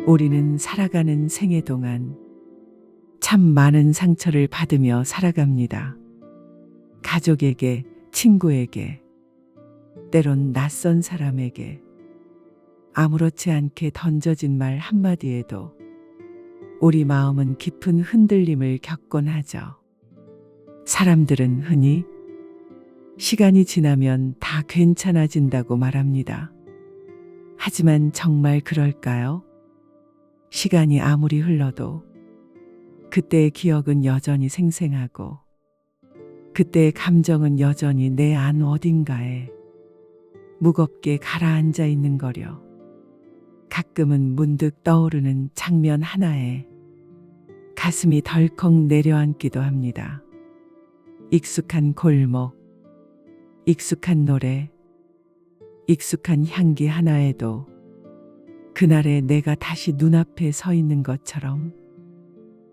우리는 살아가는 생애 동안 참 많은 상처를 받으며 살아갑니다. 가족에게, 친구에게, 때론 낯선 사람에게, 아무렇지 않게 던져진 말 한마디에도 우리 마음은 깊은 흔들림을 겪곤 하죠. 사람들은 흔히 시간이 지나면 다 괜찮아진다고 말합니다. 하지만 정말 그럴까요? 시간이 아무리 흘러도 그때의 기억은 여전히 생생하고 그때의 감정은 여전히 내 안 어딘가에 무겁게 가라앉아 있는 거려. 가끔은 문득 떠오르는 장면 하나에 가슴이 덜컥 내려앉기도 합니다. 익숙한 골목, 익숙한 노래, 익숙한 향기 하나에도 그날의 내가 다시 눈앞에 서 있는 것처럼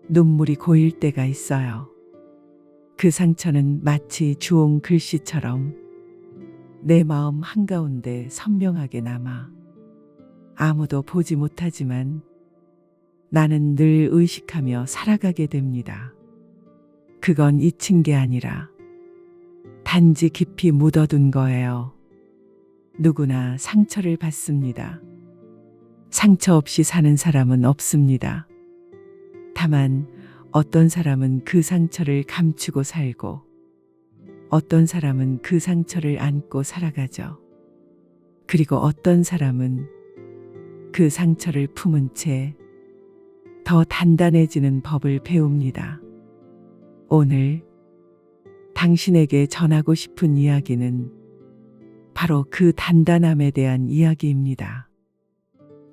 눈물이 고일 때가 있어요. 그 상처는 마치 주홍 글씨처럼 내 마음 한가운데 선명하게 남아 아무도 보지 못하지만 나는 늘 의식하며 살아가게 됩니다. 그건 잊힌 게 아니라 단지 깊이 묻어둔 거예요. 누구나 상처를 받습니다. 상처 없이 사는 사람은 없습니다. 다만 어떤 사람은 그 상처를 감추고 살고 어떤 사람은 그 상처를 안고 살아가죠. 그리고 어떤 사람은 그 상처를 품은 채 더 단단해지는 법을 배웁니다. 오늘 당신에게 전하고 싶은 이야기는 바로 그 단단함에 대한 이야기입니다.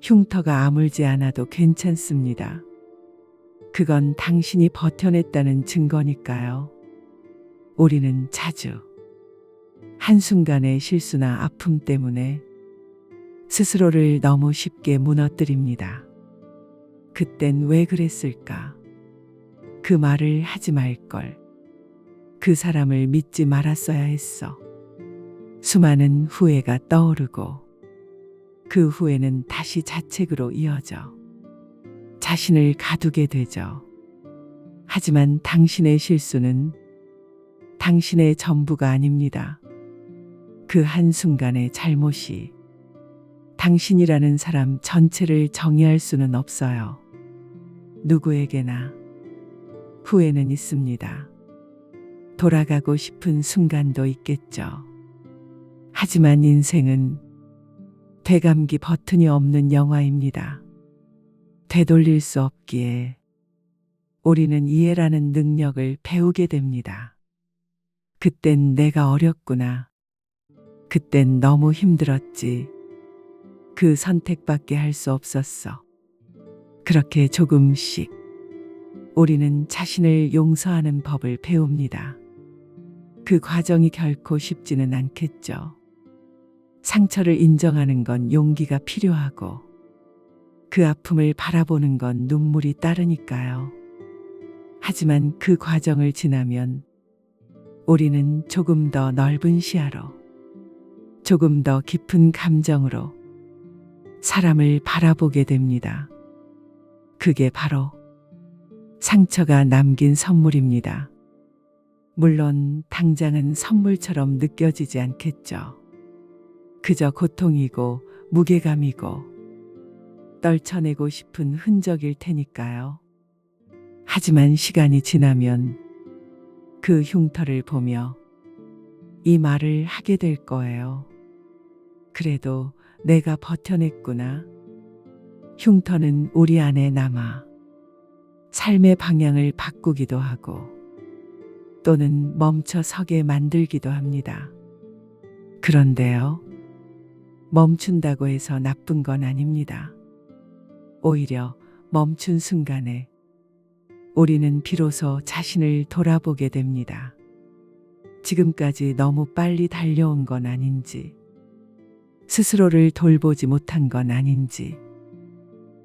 흉터가 아물지 않아도 괜찮습니다. 그건 당신이 버텨냈다는 증거니까요. 우리는 자주 한순간의 실수나 아픔 때문에 스스로를 너무 쉽게 무너뜨립니다. 그땐 왜 그랬을까? 그 말을 하지 말걸. 그 사람을 믿지 말았어야 했어. 수많은 후회가 떠오르고 그 후회는 다시 자책으로 이어져 자신을 가두게 되죠. 하지만 당신의 실수는 당신의 전부가 아닙니다. 그 한순간의 잘못이 당신이라는 사람 전체를 정의할 수는 없어요. 누구에게나 후회는 있습니다. 돌아가고 싶은 순간도 있겠죠. 하지만 인생은 되감기 버튼이 없는 영화입니다. 되돌릴 수 없기에 우리는 이해라는 능력을 배우게 됩니다. 그땐 내가 어렸구나. 그땐 너무 힘들었지. 그 선택밖에 할 수 없었어. 그렇게 조금씩 우리는 자신을 용서하는 법을 배웁니다. 그 과정이 결코 쉽지는 않겠죠. 상처를 인정하는 건 용기가 필요하고 그 아픔을 바라보는 건 눈물이 따르니까요. 하지만 그 과정을 지나면 우리는 조금 더 넓은 시야로, 조금 더 깊은 감정으로 사람을 바라보게 됩니다. 그게 바로 상처가 남긴 선물입니다. 물론 당장은 선물처럼 느껴지지 않겠죠. 그저 고통이고 무게감이고 떨쳐내고 싶은 흔적일 테니까요. 하지만 시간이 지나면 그 흉터를 보며 이 말을 하게 될 거예요. 그래도 내가 버텨냈구나. 흉터는 우리 안에 남아 삶의 방향을 바꾸기도 하고 또는 멈춰 서게 만들기도 합니다. 그런데요, 멈춘다고 해서 나쁜 건 아닙니다. 오히려 멈춘 순간에 우리는 비로소 자신을 돌아보게 됩니다. 지금까지 너무 빨리 달려온 건 아닌지, 스스로를 돌보지 못한 건 아닌지,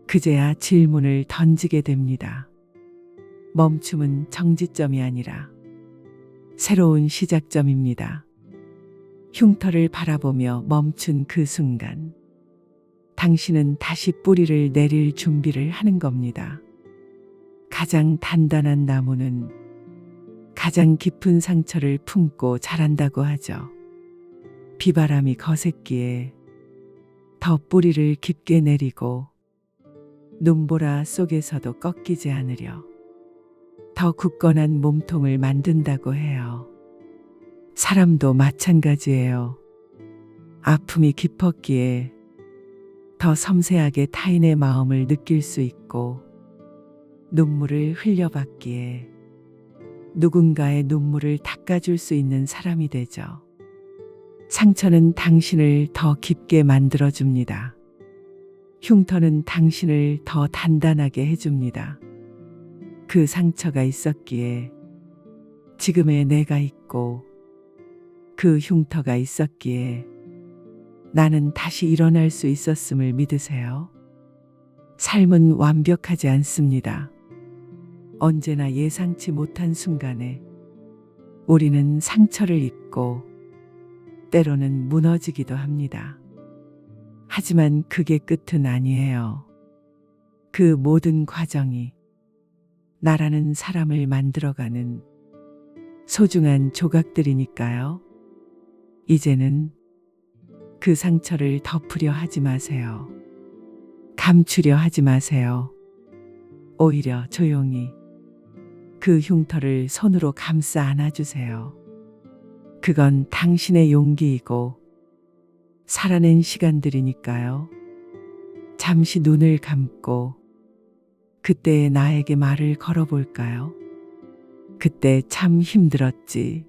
그제야 질문을 던지게 됩니다. 멈춤은 정지점이 아니라 새로운 시작점입니다. 흉터를 바라보며 멈춘 그 순간, 당신은 다시 뿌리를 내릴 준비를 하는 겁니다. 가장 단단한 나무는 가장 깊은 상처를 품고 자란다고 하죠. 비바람이 거셌기에 더 뿌리를 깊게 내리고 눈보라 속에서도 꺾이지 않으려 더 굳건한 몸통을 만든다고 해요. 사람도 마찬가지예요. 아픔이 깊었기에 더 섬세하게 타인의 마음을 느낄 수 있고, 눈물을 흘려봤기에 누군가의 눈물을 닦아줄 수 있는 사람이 되죠. 상처는 당신을 더 깊게 만들어줍니다. 흉터는 당신을 더 단단하게 해줍니다. 그 상처가 있었기에 지금의 내가 있고, 그 흉터가 있었기에 나는 다시 일어날 수 있었음을 믿으세요. 삶은 완벽하지 않습니다. 언제나 예상치 못한 순간에 우리는 상처를 입고 때로는 무너지기도 합니다. 하지만 그게 끝은 아니에요. 그 모든 과정이 나라는 사람을 만들어가는 소중한 조각들이니까요. 이제는 그 상처를 덮으려 하지 마세요. 감추려 하지 마세요. 오히려 조용히 그 흉터를 손으로 감싸 안아주세요. 그건 당신의 용기이고 살아낸 시간들이니까요. 잠시 눈을 감고 그때의 나에게 말을 걸어볼까요? 그때 참 힘들었지.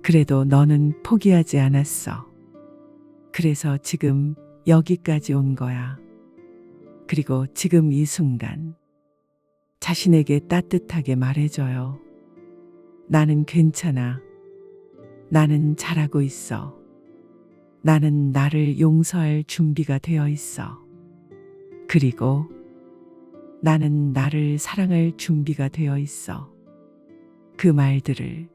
그래도 너는 포기하지 않았어. 그래서 지금 여기까지 온 거야. 그리고 지금 이 순간 자신에게 따뜻하게 말해줘요. 나는 괜찮아. 나는 잘하고 있어. 나는 나를 용서할 준비가 되어 있어. 그리고 나는 나를 사랑할 준비가 되어 있어. 그 말들을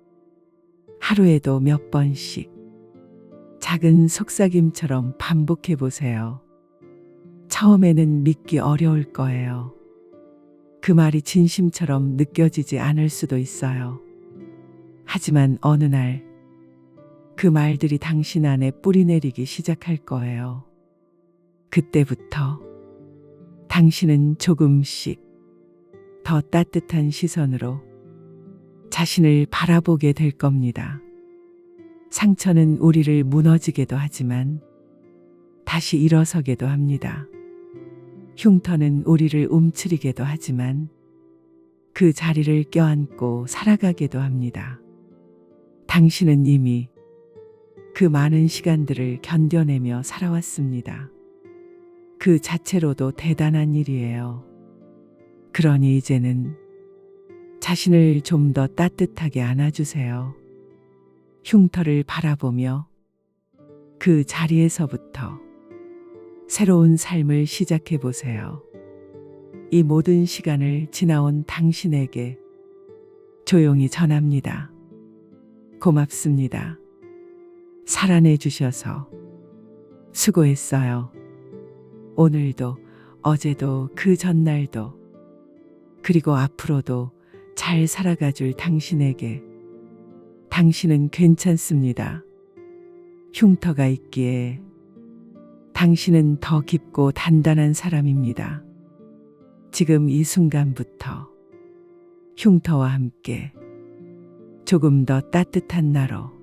하루에도 몇 번씩 작은 속삭임처럼 반복해 보세요. 처음에는 믿기 어려울 거예요. 그 말이 진심처럼 느껴지지 않을 수도 있어요. 하지만 어느 날 그 말들이 당신 안에 뿌리내리기 시작할 거예요. 그때부터 당신은 조금씩 더 따뜻한 시선으로 자신을 바라보게 될 겁니다. 상처는 우리를 무너지게도 하지만 다시 일어서게도 합니다. 흉터는 우리를 움츠리게도 하지만 그 자리를 껴안고 살아가게도 합니다. 당신은 이미 그 많은 시간들을 견뎌내며 살아왔습니다. 그 자체로도 대단한 일이에요. 그러니 이제는 자신을 좀 더 따뜻하게 안아주세요. 흉터를 바라보며 그 자리에서부터 새로운 삶을 시작해 보세요. 이 모든 시간을 지나온 당신에게 조용히 전합니다. 고맙습니다. 살아내 주셔서 수고했어요. 오늘도 어제도 그 전날도 그리고 앞으로도 잘 살아가 줄 당신에게 당신은 괜찮습니다. 흉터가 있기에 당신은 더 깊고 단단한 사람입니다. 지금 이 순간부터 흉터와 함께 조금 더 따뜻한 나로,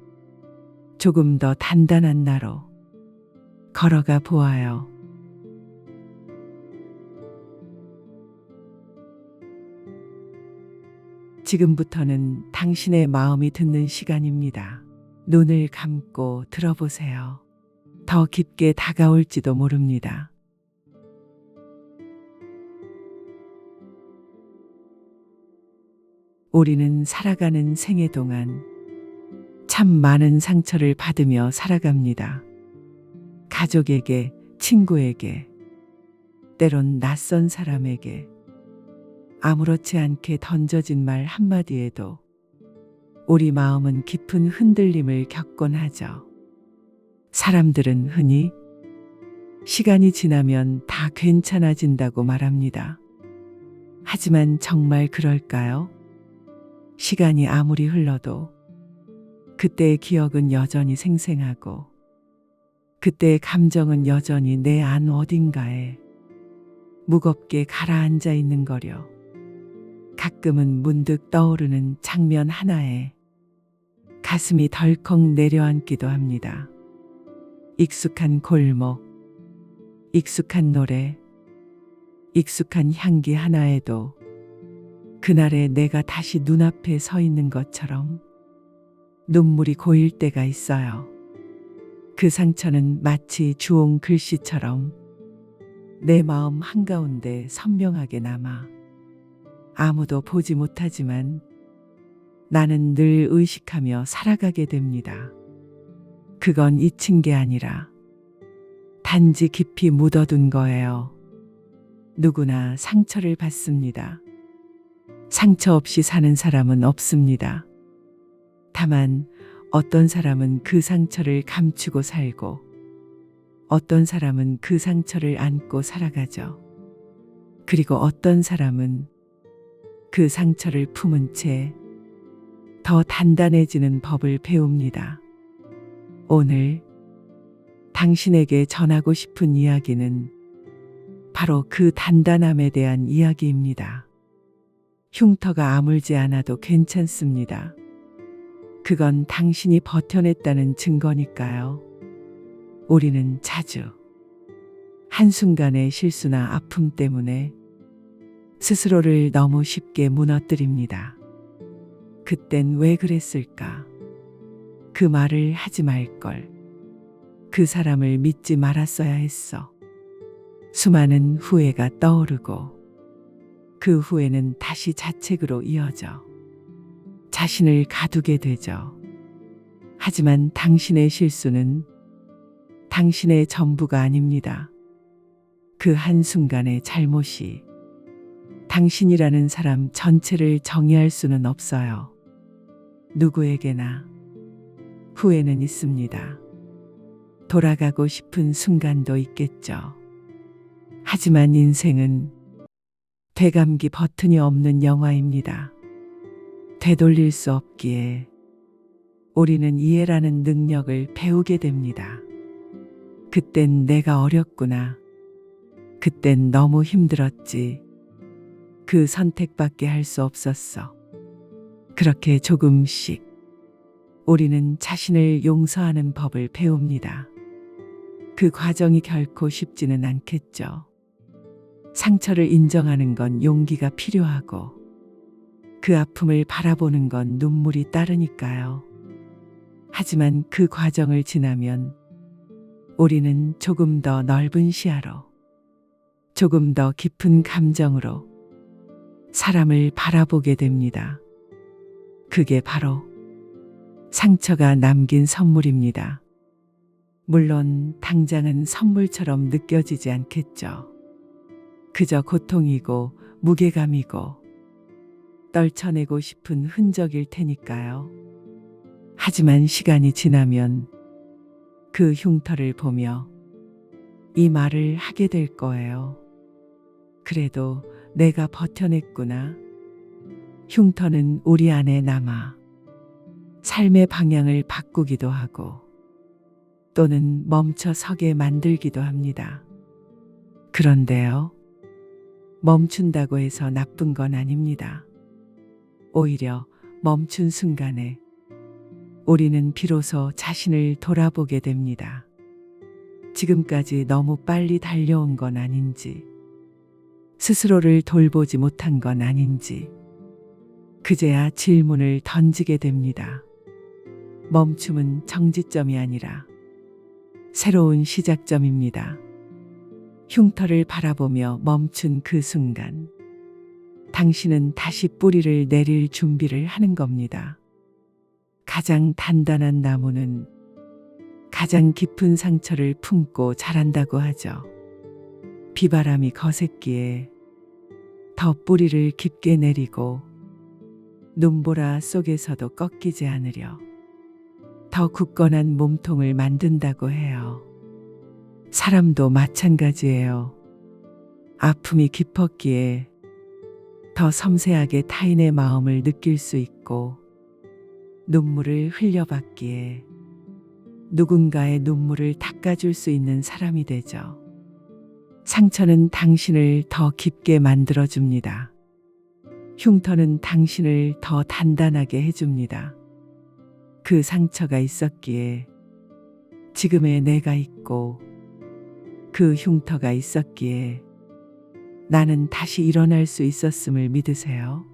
조금 더 단단한 나로 걸어가 보아요. 지금부터는 당신의 마음이 듣는 시간입니다. 눈을 감고 들어보세요. 더 깊게 다가올지도 모릅니다. 우리는 살아가는 생애 동안 참 많은 상처를 받으며 살아갑니다. 가족에게, 친구에게, 때론 낯선 사람에게, 아무렇지 않게 던져진 말 한마디에도 우리 마음은 깊은 흔들림을 겪곤 하죠. 사람들은 흔히 시간이 지나면 다 괜찮아진다고 말합니다. 하지만 정말 그럴까요? 시간이 아무리 흘러도 그때의 기억은 여전히 생생하고 그때의 감정은 여전히 내 안 어딘가에 무겁게 가라앉아 있는 거려. 가끔은 문득 떠오르는 장면 하나에 가슴이 덜컥 내려앉기도 합니다. 익숙한 골목, 익숙한 노래, 익숙한 향기 하나에도 그날의 내가 다시 눈앞에 서 있는 것처럼 눈물이 고일 때가 있어요. 그 상처는 마치 주홍 글씨처럼 내 마음 한가운데 선명하게 남아 아무도 보지 못하지만 나는 늘 의식하며 살아가게 됩니다. 그건 잊힌 게 아니라 단지 깊이 묻어둔 거예요. 누구나 상처를 받습니다. 상처 없이 사는 사람은 없습니다. 다만 어떤 사람은 그 상처를 감추고 살고 어떤 사람은 그 상처를 안고 살아가죠. 그리고 어떤 사람은 그 상처를 품은 채 더 단단해지는 법을 배웁니다. 오늘 당신에게 전하고 싶은 이야기는 바로 그 단단함에 대한 이야기입니다. 흉터가 아물지 않아도 괜찮습니다. 그건 당신이 버텨냈다는 증거니까요. 우리는 자주 한순간의 실수나 아픔 때문에 스스로를 너무 쉽게 무너뜨립니다. 그땐 왜 그랬을까? 그 말을 하지 말걸. 그 사람을 믿지 말았어야 했어. 수많은 후회가 떠오르고 그 후회는 다시 자책으로 이어져 자신을 가두게 되죠. 하지만 당신의 실수는 당신의 전부가 아닙니다. 그 한순간의 잘못이 당신이라는 사람 전체를 정의할 수는 없어요. 누구에게나 후회는 있습니다. 돌아가고 싶은 순간도 있겠죠. 하지만 인생은 되감기 버튼이 없는 영화입니다. 되돌릴 수 없기에 우리는 이해라는 능력을 배우게 됩니다. 그땐 내가 어렸구나. 그땐 너무 힘들었지. 그 선택밖에 할 수 없었어. 그렇게 조금씩 우리는 자신을 용서하는 법을 배웁니다. 그 과정이 결코 쉽지는 않겠죠. 상처를 인정하는 건 용기가 필요하고 그 아픔을 바라보는 건 눈물이 따르니까요. 하지만 그 과정을 지나면 우리는 조금 더 넓은 시야로, 조금 더 깊은 감정으로 사람을 바라보게 됩니다. 그게 바로 상처가 남긴 선물입니다. 물론 당장은 선물처럼 느껴지지 않겠죠. 그저 고통이고 무게감이고 떨쳐내고 싶은 흔적일 테니까요. 하지만 시간이 지나면 그 흉터를 보며 이 말을 하게 될 거예요. 그래도 내가 버텨냈구나. 흉터는 우리 안에 남아 삶의 방향을 바꾸기도 하고 또는 멈춰 서게 만들기도 합니다. 그런데요, 멈춘다고 해서 나쁜 건 아닙니다. 오히려 멈춘 순간에 우리는 비로소 자신을 돌아보게 됩니다. 지금까지 너무 빨리 달려온 건 아닌지, 스스로를 돌보지 못한 건 아닌지, 그제야 질문을 던지게 됩니다. 멈춤은 정지점이 아니라 새로운 시작점입니다. 흉터를 바라보며 멈춘 그 순간, 당신은 다시 뿌리를 내릴 준비를 하는 겁니다. 가장 단단한 나무는 가장 깊은 상처를 품고 자란다고 하죠. 비바람이 거셌기에 더 뿌리를 깊게 내리고 눈보라 속에서도 꺾이지 않으려 더 굳건한 몸통을 만든다고 해요. 사람도 마찬가지예요. 아픔이 깊었기에 더 섬세하게 타인의 마음을 느낄 수 있고, 눈물을 흘려봤기에 누군가의 눈물을 닦아줄 수 있는 사람이 되죠. 상처는 당신을 더 깊게 만들어줍니다. 흉터는 당신을 더 단단하게 해줍니다. 그 상처가 있었기에 지금의 내가 있고, 그 흉터가 있었기에 나는 다시 일어날 수 있었음을 믿으세요.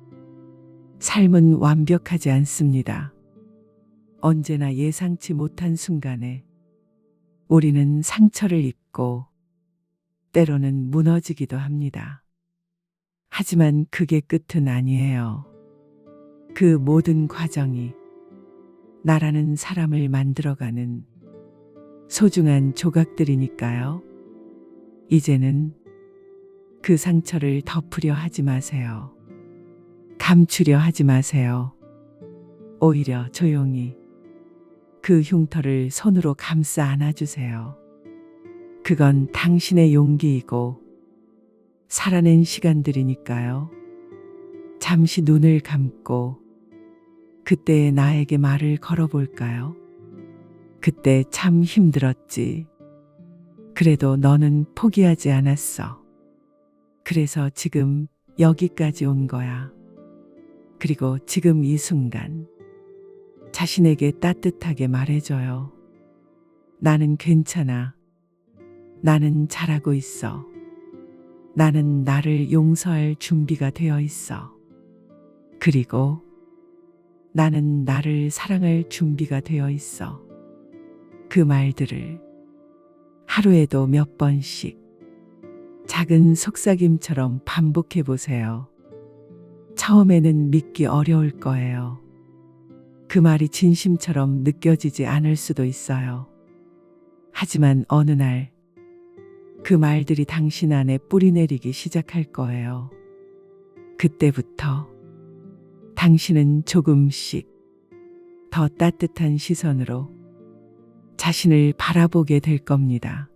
삶은 완벽하지 않습니다. 언제나 예상치 못한 순간에 우리는 상처를 입고 때로는 무너지기도 합니다. 하지만 그게 끝은 아니에요. 그 모든 과정이 나라는 사람을 만들어가는 소중한 조각들이니까요. 이제는 그 상처를 덮으려 하지 마세요. 감추려 하지 마세요. 오히려 조용히 그 흉터를 손으로 감싸 안아주세요. 그건 당신의 용기이고 살아낸 시간들이니까요. 잠시 눈을 감고 그때의 나에게 말을 걸어볼까요? 그때 참 힘들었지. 그래도 너는 포기하지 않았어. 그래서 지금 여기까지 온 거야. 그리고 지금 이 순간 자신에게 따뜻하게 말해줘요. 나는 괜찮아. 나는 잘하고 있어. 나는 나를 용서할 준비가 되어 있어. 그리고 나는 나를 사랑할 준비가 되어 있어. 그 말들을 하루에도 몇 번씩 작은 속삭임처럼 반복해 보세요. 처음에는 믿기 어려울 거예요. 그 말이 진심처럼 느껴지지 않을 수도 있어요. 하지만 어느 날 그 말들이 당신 안에 뿌리내리기 시작할 거예요. 그때부터 당신은 조금씩 더 따뜻한 시선으로 자신을 바라보게 될 겁니다.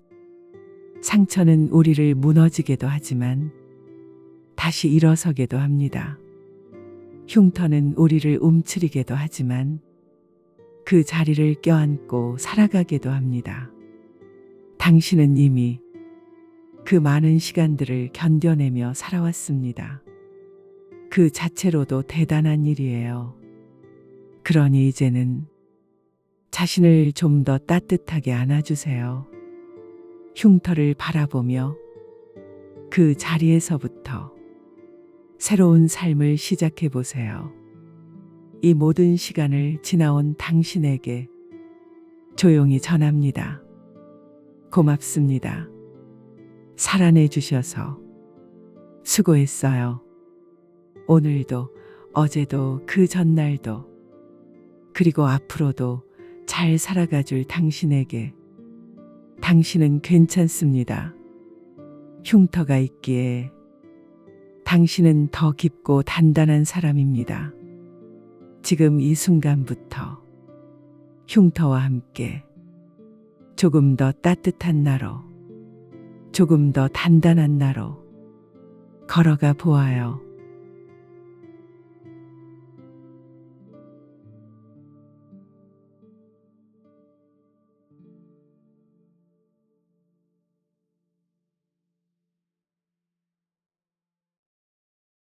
상처는 우리를 무너지게도 하지만 다시 일어서게도 합니다. 흉터는 우리를 움츠리게도 하지만 그 자리를 껴안고 살아가게도 합니다. 당신은 이미 그 많은 시간들을 견뎌내며 살아왔습니다. 그 자체로도 대단한 일이에요. 그러니 이제는 자신을 좀 더 따뜻하게 안아주세요. 흉터를 바라보며 그 자리에서부터 새로운 삶을 시작해 보세요. 이 모든 시간을 지나온 당신에게 조용히 전합니다. 고맙습니다. 살아내 주셔서 수고했어요. 오늘도, 어제도, 그 전날도, 그리고 앞으로도 잘 살아가 줄 당신에게 당신은 괜찮습니다. 흉터가 있기에 당신은 더 깊고 단단한 사람입니다. 지금 이 순간부터 흉터와 함께 조금 더 따뜻한 나로, 조금 더 단단한 나로 걸어가 보아요.